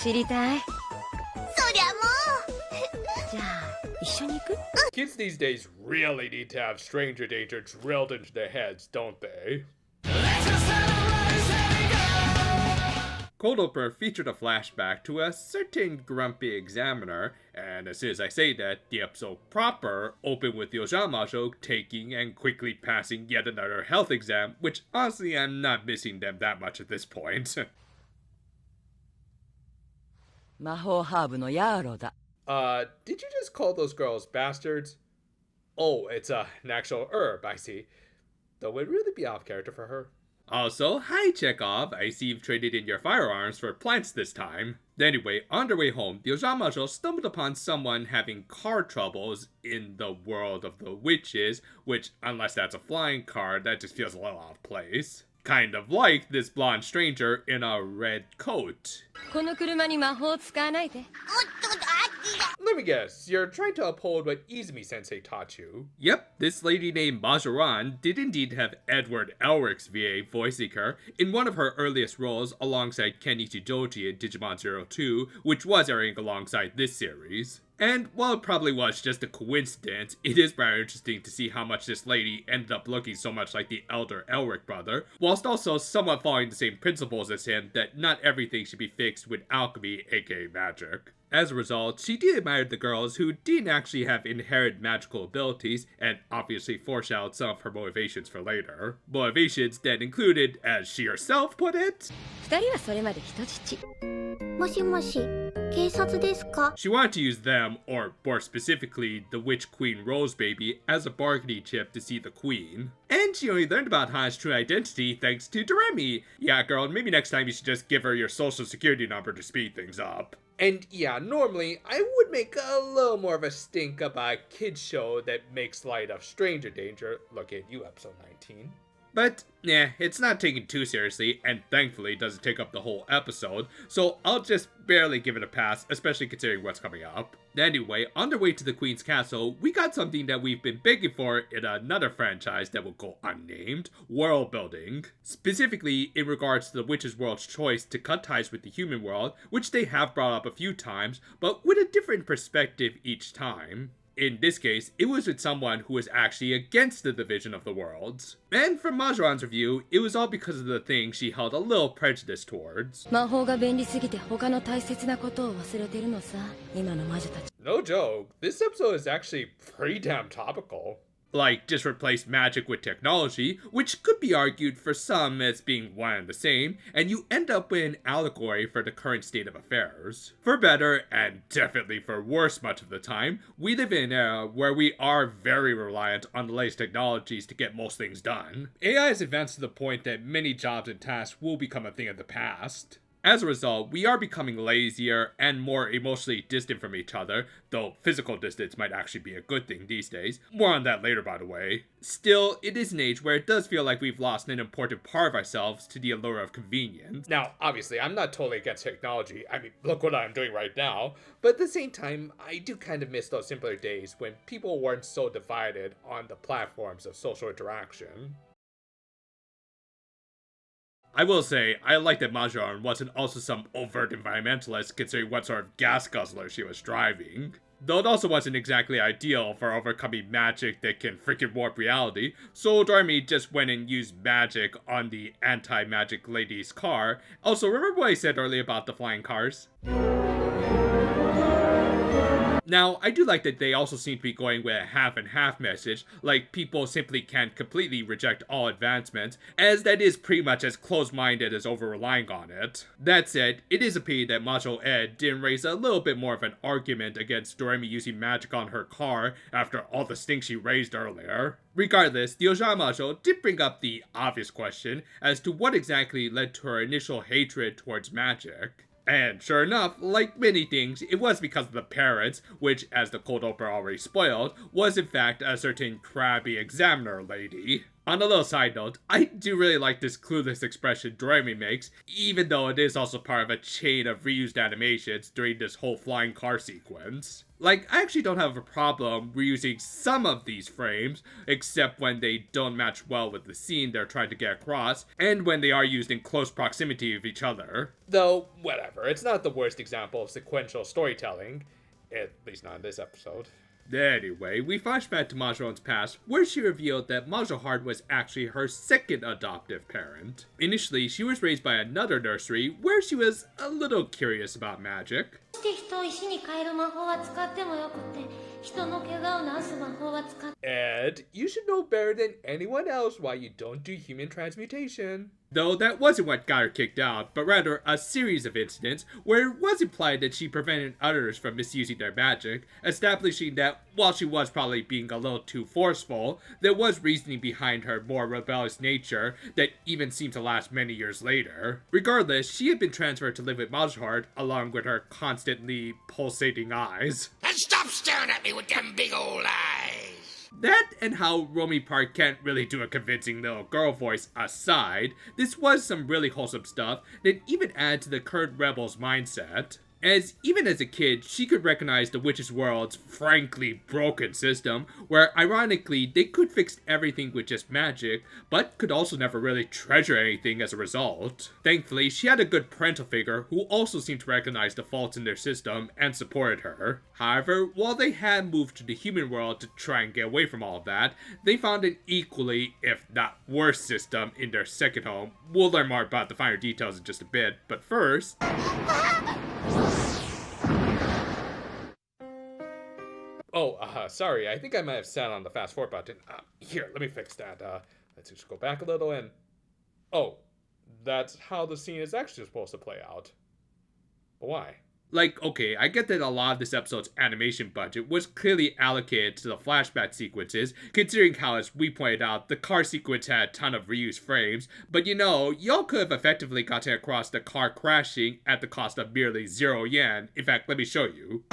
知りたい？そりゃもう。じゃあ一緒に行く？ Kids these days really need to have stranger danger drilled into their heads, don't they? Cold Open featured a flashback to a certain grumpy examiner, and as soon as I say that, the episode proper opened with the Ojamajo taking and quickly passing yet another health exam, which honestly I'm not missing them that much at this point. 魔法ハーブのヤーロだ。 Did you just call those girls bastards? Oh, it's an actual herb, I see. Though it'd really be off character for her. Also, hi Chekhov, I see you've traded in your firearms for plants this time. Anyway, on their way home, the Ojamajo stumbled upon someone having car troubles in the world of the witches, which, unless that's a flying car, that just feels a little out of place. Kind of like this blonde stranger in a red coat. この車に魔法を使わないで。おっと、あっちだ。 Let me guess, you're trying to uphold what Izumi-sensei taught you. Yep, this lady named Majoran did indeed have Edward Elric's VA voicing her in one of her earliest roles alongside Kenichi Joji in Digimon 02, which was airing alongside this series. And while it probably was just a coincidence, it is rather interesting to see how much this lady ended up looking so much like the elder Elric brother, whilst also somewhat following the same principles as him that not everything should be fixed with alchemy, aka magic. As a result, she did admire the girls who didn't actually have inherent magical abilities, and obviously foreshadowed some of her motivations for later. Motivations that included, as she herself put it, 二人はそれまで人質。もしもし、警察ですか？ she wanted to use them, or more specifically, the Witch Queen Rose Baby, as a bargaining chip to see the queen. And she only learned about Han's true identity thanks to Doremi. Yeah, girl, maybe next time you should just give her your social security number to speed things up. And yeah, normally I would make a little more of a stink about a kids show that makes light of stranger danger. Look at you, episode 19. But, yeah, it's not taken too seriously, and thankfully doesn't take up the whole episode, so I'll just barely give it a pass, especially considering what's coming up. Anyway, on their way to the Queen's Castle, we got something that we've been begging for in another franchise that will go unnamed, world building. Specifically, in regards to the Witch's World's choice to cut ties with the human world, which they have brought up a few times, but with a different perspective each time. In this case, it was with someone who was actually against the division of the worlds. And from Majoran's review, it was all because of the thing she held a little prejudice towards. 魔法が便利すぎて他の大切なことを忘れてるのさ。今の魔女たち。 No joke, this episode is actually pretty damn topical. Like, just replace magic with technology, which could be argued for some as being one and the same, and you end up with an allegory for the current state of affairs. For better, and definitely for worse much of the time, we live in an era where we are very reliant on the latest technologies to get most things done. AI has advanced to the point that many jobs and tasks will become a thing of the past. As a result, we are becoming lazier and more emotionally distant from each other, though physical distance might actually be a good thing these days. More on that later, by the way. Still, it is an age where it does feel like we've lost an important part of ourselves to the allure of convenience. Now, obviously, I'm not totally against technology. I mean, look what I'm doing right now. But at the same time, I do kind of miss those simpler days when people weren't so divided on the platforms of social interaction. I will say, I like that Majoran wasn't also some overt environmentalist considering what sort of gas guzzler she was driving. Though it also wasn't exactly ideal for overcoming magic that can freaking warp reality, so Doremi just went and used magic on the anti-magic lady's car. Also, remember what I said earlier about the flying cars? Now, I do like that they also seem to be going with a half and half message, like people simply can't completely reject all advancements, as that is pretty much as close-minded as over-relying on it. That said, it is a pity that Majo Ed didn't raise a little bit more of an argument against Doremi using magic on her car after all the stink she raised earlier. Regardless, the Ojamajo did bring up the obvious question as to what exactly led to her initial hatred towards magic. And sure enough, like many things, it was because of the parents, which, as the cold opener already spoiled, was in fact a certain crabby examiner lady. On a little side note, I do really like this clueless expression Doremi makes, even though it is also part of a chain of reused animations during this whole flying car sequence. Like, I actually don't have a problem reusing some of these frames, except when they don't match well with the scene they're trying to get across, and when they are used in close proximity of each other. Though, whatever, it's not the worst example of sequential storytelling, at least not in this episode. Anyway, we flash back to Majoran's past, where she revealed that Majohard was actually her second adoptive parent. Initially, she was raised by another nursery, where she was a little curious about magic. して人を石に変える魔法は使ってもよくて、人の怪我を治す魔法は使って And you should know better than anyone else why you don't do human transmutation. Though that wasn't what got her kicked out, but rather a series of incidents where it was implied that she prevented others from misusing their magic, establishing that while she was probably being a little too forceful, there was reasoning behind her more rebellious nature that even seemed to last many years later. Regardless, she had been transferred to live with Majohard along with her constantly pulsating eyes. And stop staring at me with them big old eyes! That and how Romy Park can't really do a convincing little girl voice aside, this was some really wholesome stuff that even added to the current rebel's mindset. As even as a kid, she could recognize the witch's world's frankly broken system, where ironically they could fix everything with just magic, but could also never really treasure anything as a result. Thankfully, she had a good parental figure who also seemed to recognize the faults in their system and supported her. However, while they had moved to the human world to try and get away from all of that, they found an equally, if not worse system in their second home. We'll learn more about the finer details in just a bit, but first... sorry, I think I might have sat on the fast forward button. Here, let me fix that. Let's just go back a little and... Oh, that's how the scene is actually supposed to play out. But why? Like, okay, I get that a lot of this episode's animation budget was clearly allocated to the flashback sequences, considering how, as we pointed out, the car sequence had a ton of reused frames, but you know, y'all could have effectively gotten across the car crashing at the cost of merely 0 yen. In fact, let me show you.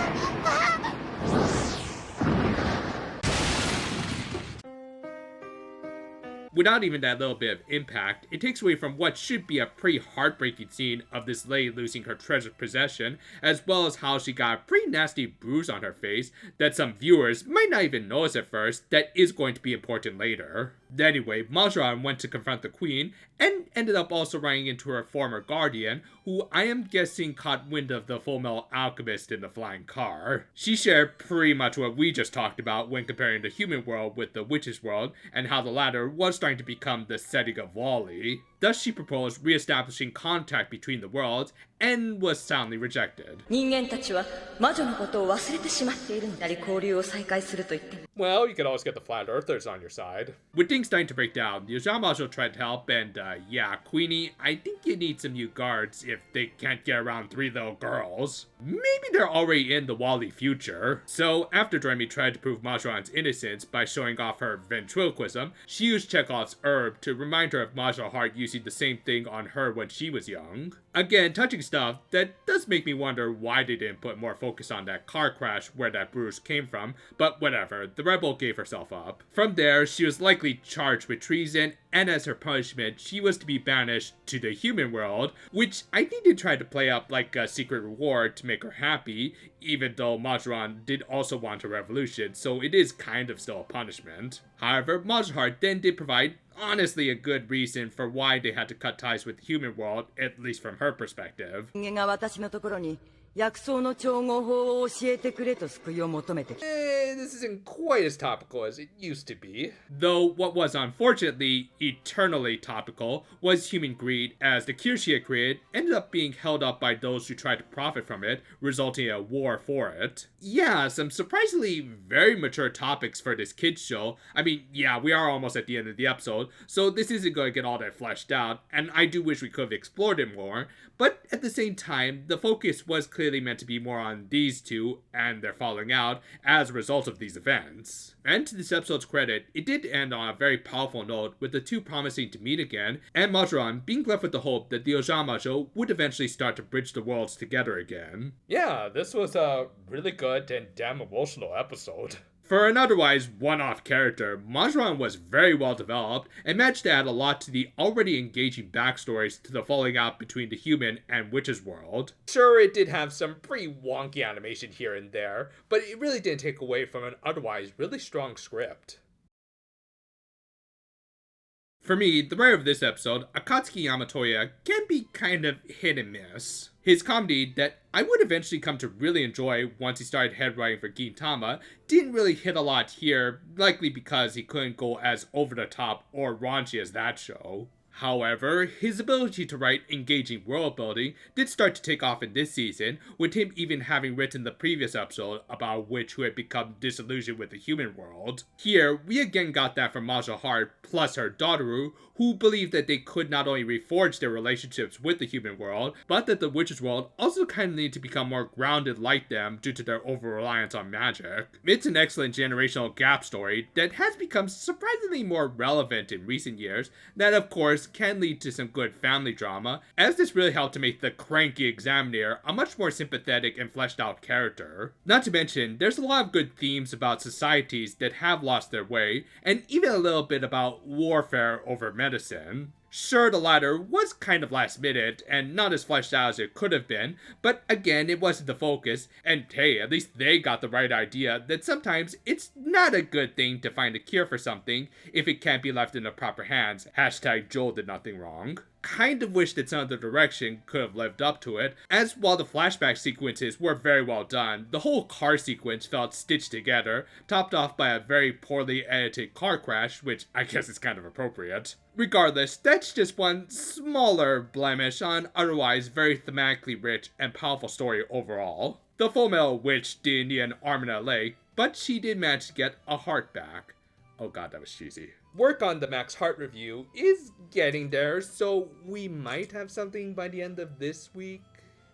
Without even that little bit of impact, it takes away from what should be a pretty heartbreaking scene of this lady losing her treasured possession, as well as how she got a pretty nasty bruise on her face that some viewers might not even notice at first that is going to be important later. Anyway, Majoran went to confront the queen, and ended up also running into her former guardian, who I am guessing caught wind of the Full Metal Alchemist in the flying car. She shared pretty much what we just talked about when comparing the human world with the witch's world, and how the latter was starting to become the setting of Wall-E. Thus she proposed re-establishing contact between the worlds, and was soundly rejected. 人間たちは魔女のことを忘れてしまっているので、交流を再開すると言っても Well, you could always get the flat earthers on your side. With things starting to break down, the Ojamajo tried to help, and yeah, Queenie, I think you need some new guards if they can't get around 3 little girls. Maybe they're already in the Wall-E future. So, after Doremi tried to prove Majoran's innocence by showing off her ventriloquism, she used Chekhov's herb to remind her of Majohard using the same thing on her when she was young. Again, touching stuff that does make me wonder why they didn't put more focus on that car crash where that bruise came from, but whatever, the rebel gave herself up. From there, she was likely charged with treason, and as her punishment, she was to be banished to the human world, which I think they tried to play up like a secret reward to make her happy, even though Majoran did also want a revolution, so it is kind of still a punishment. However, Majohard then did provide honestly a good reason for why they had to cut ties with the human world, at least from her perspective. 人間が私のところに薬草の調合法を教えてくれと救いを求めてきた。This isn't quite as topical as it used to be. Though what was unfortunately eternally topical was human greed, as the cure she had created ended up being held up by those who tried to profit from it, resulting in a war for it. Yeah, some surprisingly very mature topics for this kids show. I mean, yeah, we are almost at the end of the episode, so this isn't going to get all that fleshed out, and I do wish we could have explored it more, but at the same time, the focus was clearly meant to be more on these two and their falling out as a result of these events. And to this episode's credit, it did end on a very powerful note, with the two promising to meet again, and Majoran being left with the hope that the Ojamajo would eventually start to bridge the worlds together again. Yeah, this was a really good and damn emotional episode. For an otherwise one-off character, Majoran was very well developed and managed to add a lot to the already engaging backstories to the falling out between the human and witch's world. Sure, it did have some pretty wonky animation here and there, but it really didn't take away from an otherwise really strong script. For me, the writer of this episode, Akatsuki Yamatoya, can be kind of hit and miss. His comedy, that I would eventually come to really enjoy once he started head writing for Gintama, didn't really hit a lot here, likely because he couldn't go as over the top or raunchy as that show. However, his ability to write engaging world building did start to take off in this season, with him even having written the previous episode about a witch who had become disillusioned with the human world. Here, we again got that from Maja Hart plus her Dotaru, who believed that they could not only reforge their relationships with the human world, but that the witch's world also kind of needed to become more grounded like them due to their over-reliance on magic. It's an excellent generational gap story that has become surprisingly more relevant in recent years, that of course can lead to some good family drama, as this really helped to make the cranky examiner a much more sympathetic and fleshed out character. Not to mention, there's a lot of good themes about societies that have lost their way, and even a little bit about warfare over medicine. Sure, the latter was kind of last minute and not as fleshed out as it could have been, but again, it wasn't the focus, and hey, at least they got the right idea that sometimes it's not a good thing to find a cure for something if it can't be left in the proper hands. Hashtag Joel did nothing wrong. Kind of wish that some of the direction could have lived up to it, as while the flashback sequences were very well done, the whole car sequence felt stitched together, topped off by a very poorly edited car crash, which I guess is kind of appropriate. Regardless, that's just one smaller blemish on otherwise very thematically rich and powerful story overall. The Full Metal Witch didn't need an arm in LA, but she did manage to get a heart back. Oh god, that was cheesy. Work on the Max Heart review is getting there, so we might have something by the end of this week.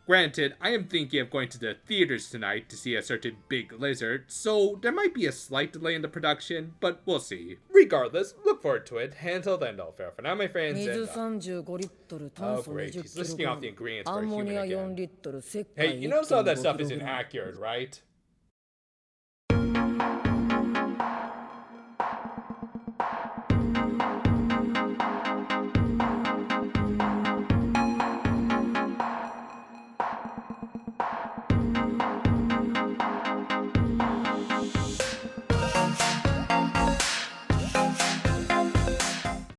Granted, I am thinking of going to the theaters tonight to see a certain Big Lizard, so there might be a slight delay in the production, but we'll see. Regardless, look forward to it. Until then, though, fair for now, my friends, and oh great, he's listing off the ingredients for a human again. Hey, you know some of that stuff isn't accurate, right?